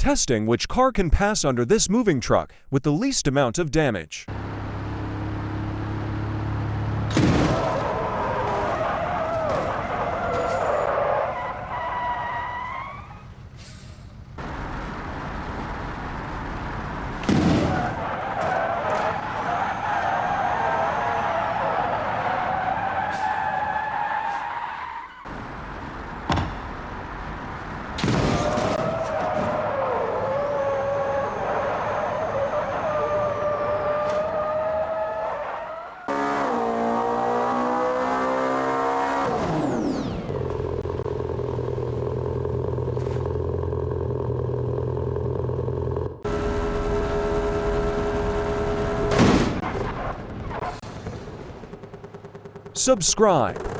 testing which car can pass under this moving truck with the least amount of damage. Subscribe.